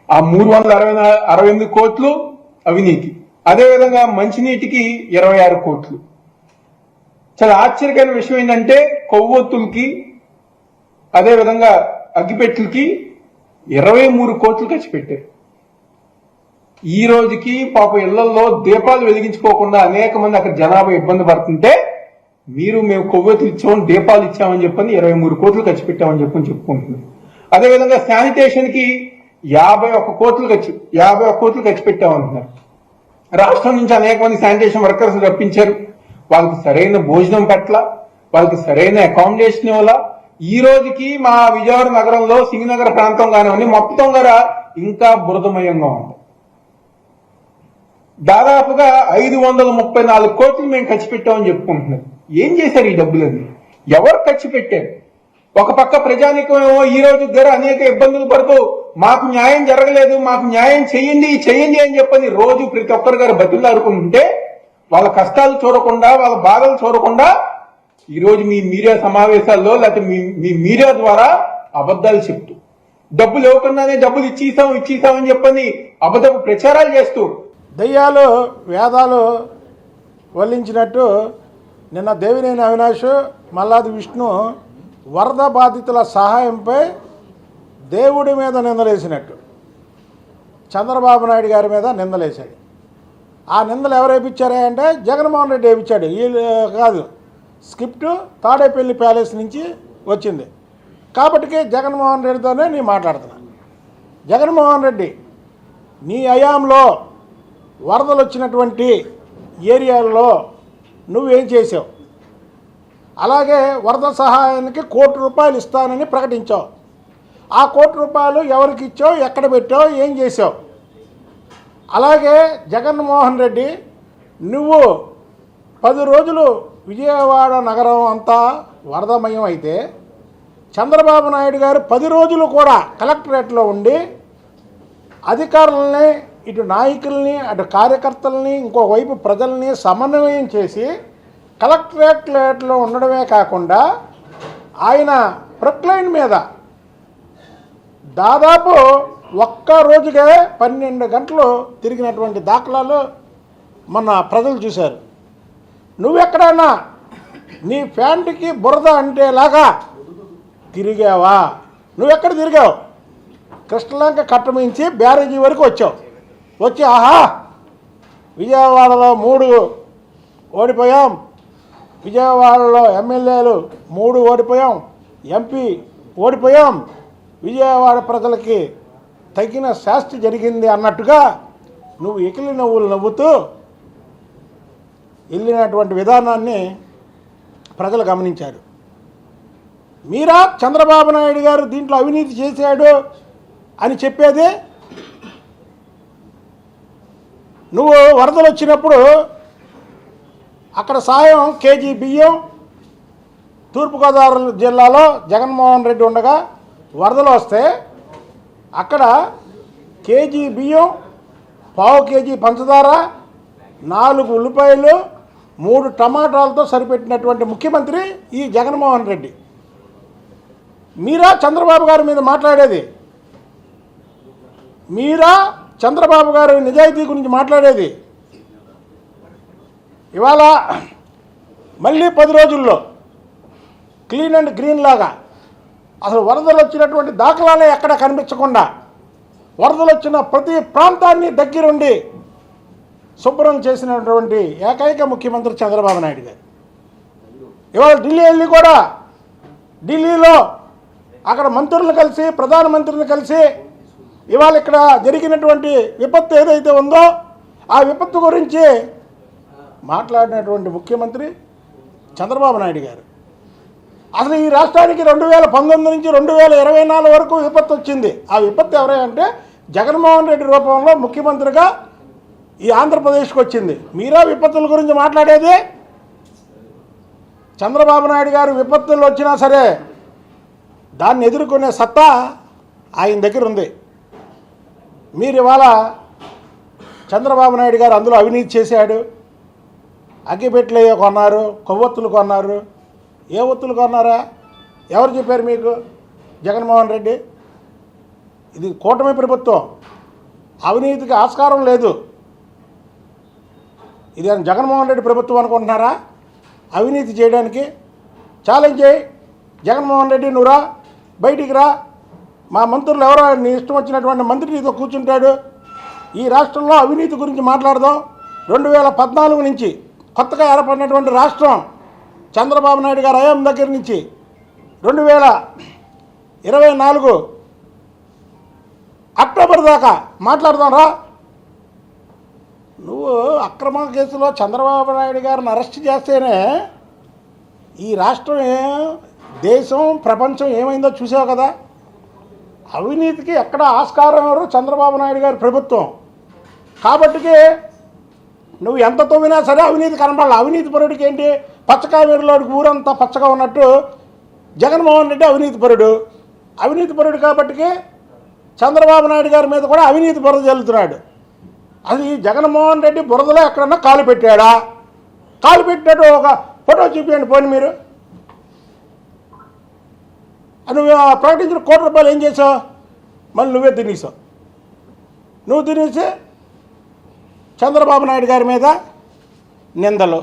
ఆ 368 కోట్లు అవినీతి. అదేవిధంగా మంచినీటికి 26 కోట్లు. చాలా ఆశ్చర్యకరమైన విషయం ఏంటంటే కొవ్వొత్తులకి అదేవిధంగా అగ్గిపెట్టులకి 23 కోట్లు ఖర్చు పెట్టారు. ఈ రోజుకి పాప ఇళ్లలో దీపాలు వెలిగించుకోకుండా అనేక మంది అక్కడ జనాభా ఇబ్బంది పడుతుంటే మేము కొవ్వొత్తులు ఇచ్చామని దీపాలు ఇచ్చామని చెప్పని 23 కోట్లు ఖర్చు పెట్టామని చెప్పుకుంటున్నారు. అదేవిధంగా శానిటేషన్ కి 51 కోట్లు ఖర్చు పెట్టామంటున్నారు. రాష్ట్రం నుంచి అనేక మంది శానిటేషన్ వర్కర్స్ రప్పించారు. వాళ్ళకి సరైన భోజనం పట్ల, వాళ్ళకి సరైన అకామిడేషన్ ఇవ్వాల. ఈ రోజుకి మా విజయవాడ నగరంలో సింగనగర్ ప్రాంతం కానివ్వండి మొత్తం కూడా ఇంకా బురదమయంగా ఉంది. దాదాపుగా 534 కోట్లు మేము ఖర్చు పెట్టామని చెప్పుకుంటున్నారు. ఏం చేశారు ఈ డబ్బులని? ఎవరు ఖర్చు పెట్టారు? ఒక పక్క ప్రజానికం ఏమో ఈ రోజు దగ్గర అనేక ఇబ్బందులు పడుతూ మాకు న్యాయం జరగలేదు, మాకు న్యాయం చెయ్యండి అని చెప్పని రోజు ప్రతి ఒక్కరు గారు బతులాడుకుంటుంటే వాళ్ళ కష్టాలు చూడకుండా, వాళ్ళ బాధలు చూడకుండా ఈ రోజు మీ మీడియా సమావేశాల్లో లేకపోతే మీ మీడియా ద్వారా అబద్ధాలు చెప్తూ డబ్బులు ఇవ్వకుండానే డబ్బులు ఇచ్చేసామని చెప్పని అబద్ధపు ప్రచారాలు చేస్తూ దయ్యాలు వేదాలు వల్లించినట్టు నిన్న దేవినేని అవినాష్, మల్లాది విష్ణు వరద బాధితుల సహాయంపై దేవుడి మీద నిందలేసినట్టు చంద్రబాబు నాయుడు గారి మీద నిందలేశాడు. ఆ నిందలు ఎవరు వేయించారా అంటే జగన్మోహన్ రెడ్డి వేయించాడు. వీళ్ళు కాదు, స్క్రిప్ట్ తాడేపల్లి ప్యాలెస్ నుంచి వచ్చింది కాబట్టి జగన్మోహన్ రెడ్డితోనే నేను మాట్లాడుతున్నా. జగన్మోహన్ రెడ్డి, నీ హయాంలో వరదలు వచ్చినటువంటి ఏరియాల్లో నువ్వేం చేసావు? అలాగే వరద సహాయానికి ₹1 ఇస్తానని ప్రకటించావు. ఆ ₹1 ఎవరికి ఇచ్చావు, ఎక్కడ పెట్టావు, ఏం చేసావు? అలాగే జగన్మోహన్ రెడ్డి, నువ్వు 10 రోజులు విజయవాడ నగరం అంతా వరదమయం అయితే చంద్రబాబు నాయుడు గారు 10 రోజులు కూడా కలెక్టరేట్లో ఉండి అధికారులని, ఇటు నాయకుల్ని, అటు కార్యకర్తలని, ఇంకోవైపు ప్రజల్ని సమన్వయం చేసి కలెక్టరేట్లో ఉండడమే కాకుండా ఆయన ప్రొక్లైన్ మీద దాదాపు ఒక్క రోజుగా 12 గంటలు తిరిగినటువంటి దాఖలాలు మన ప్రజలు చూశారు. నువ్వెక్కడైనా నీ ప్యాంటుకి బురద అంటేలాగా తిరిగావా? నువ్వెక్కడ తిరిగావు? కృష్ణలంక కట్టమించి బ్యారేజీ వరకు వచ్చి ఆహా విజయవాడలో 3 ఓడిపోయాం, విజయవాడలో ఎమ్మెల్యేలు 3 ఓడిపోయాం, ఎంపీ ఓడిపోయాం, విజయవాడ ప్రజలకి తగిన శాస్తి జరిగింది అన్నట్టుగా నువ్వు ఎకిలి నవ్వులు నవ్వుతూ వెళ్ళినటువంటి విధానాన్ని ప్రజలు గమనించారు. మీరా చంద్రబాబు నాయుడు గారు దీంట్లో అవినీతి చేశాడు అని చెప్పేది? నువ్వు వరదలు వచ్చినప్పుడు అక్కడ సాయం కేజీ బియ్యం తూర్పుగోదావరి జిల్లాలో జగన్మోహన్ రెడ్డి ఉండగా వరదలు వస్తే అక్కడ కేజీ బియ్యం, పావు కేజీ పంచదార, 4 ఉల్లిపాయలు, 3 టమాటాలతో సరిపెట్టినటువంటి ముఖ్యమంత్రి ఈ జగన్మోహన్ రెడ్డి. మీరా చంద్రబాబు గారి మీద మాట్లాడేది? మీరా చంద్రబాబు గారి నిజాయితీ గురించి మాట్లాడేది? ఇవాళ మళ్ళీ 10 రోజుల్లో క్లీన్ అండ్ గ్రీన్ లాగా అసలు వరదలు వచ్చినటువంటి దాఖలాలే ఎక్కడ కనిపించకుండా వరదలు వచ్చిన ప్రతి ప్రాంతాన్ని దగ్గరుండి శుభ్రం చేసినటువంటి ఏకైక ముఖ్యమంత్రి చంద్రబాబు నాయుడు గారు. ఇవాళ ఢిల్లీ వెళ్ళి కూడా ఢిల్లీలో అక్కడ మంత్రులను కలిసి, ప్రధానమంత్రిని కలిసి ఇవాళ ఇక్కడ జరిగినటువంటి విపత్తు ఏదైతే ఉందో ఆ విపత్తు గురించి మాట్లాడినటువంటి ముఖ్యమంత్రి చంద్రబాబు నాయుడు గారు. అసలు ఈ రాష్ట్రానికి 2019 నుంచి 2024 వరకు విపత్తు వచ్చింది. ఆ విపత్తు ఎవరంటే జగన్మోహన్ రెడ్డి రూపంలో ముఖ్యమంత్రిగా ఈ ఆంధ్రప్రదేశ్కి వచ్చింది. మీరా విపత్తుల గురించి మాట్లాడేది? చంద్రబాబు నాయుడు గారు విపత్తులు వచ్చినా సరే దాన్ని ఎదుర్కొనే సత్తా ఆయన దగ్గర ఉంది. మీరు ఇవాళ చంద్రబాబు నాయుడు గారు అందులో అవినీతి చేశాడు, అగ్గిపెట్లు కొన్నారు, కొవ్వొత్తులు కొన్నారు. ఏ ఒత్తులు కొన్నారా? ఎవరు చెప్పారు మీకు? జగన్మోహన్ రెడ్డి. ఇది కూటమి ప్రభుత్వం. అవినీతికి ఆస్కారం లేదు. ఇది జగన్మోహన్ రెడ్డి ప్రభుత్వం అనుకుంటున్నారా అవినీతి చేయడానికి? ఛాలెంజ్ చేయి, జగన్మోహన్ రెడ్డి నువ్వు రా, బయటికి రా, మా మంత్రులు ఎవరో నీ ఇష్టం వచ్చినటువంటి మంత్రి నీతో కూర్చుంటాడు, ఈ రాష్ట్రంలో అవినీతి గురించి మాట్లాడదాం. 2014 నుంచి కొత్తగా ఏర్పడినటువంటి రాష్ట్రం చంద్రబాబు నాయుడు గారు హయాం దగ్గర నుంచి 2024 అక్టోబర్ దాకా మాట్లాడదాం రా. నువ్వు అక్రమ కేసులో చంద్రబాబు నాయుడు గారిని అరెస్ట్ చేస్తేనే ఈ రాష్ట్రం దేశం ప్రపంచం ఏమైందో చూసావు కదా. అవినీతికి ఎక్కడ ఆస్కారం ఎవరు? చంద్రబాబు నాయుడు గారి ప్రభుత్వం. కాబట్టికి నువ్వు ఎంత తవ్వినా సరే అవినీతి కనపడాలి. అవినీతి పరుడికి ఏంటి, పచ్చకాయమీరలోడికి ఊరంతా పచ్చగా ఉన్నట్టు జగన్మోహన్ రెడ్డి అవినీతి పరుడు. అవినీతి పరుడు కాబట్టికి చంద్రబాబు నాయుడు గారి మీద కూడా అవినీతి బురద జల్లుతున్నాడు. అది జగన్మోహన్ రెడ్డి బురదలో ఎక్కడన్నా కాలు పెట్టాడా? కాలు పెట్టినట్టు ఒక ఫోటో చూపించండి పోనీ మీరు. నువ్వు ప్రకటించిన ₹1 ఏం చేసావు? మళ్ళీ నువ్వే తినేసావు. నువ్వు తినేసి చంద్రబాబు నాయుడు గారి మీద నిందలు.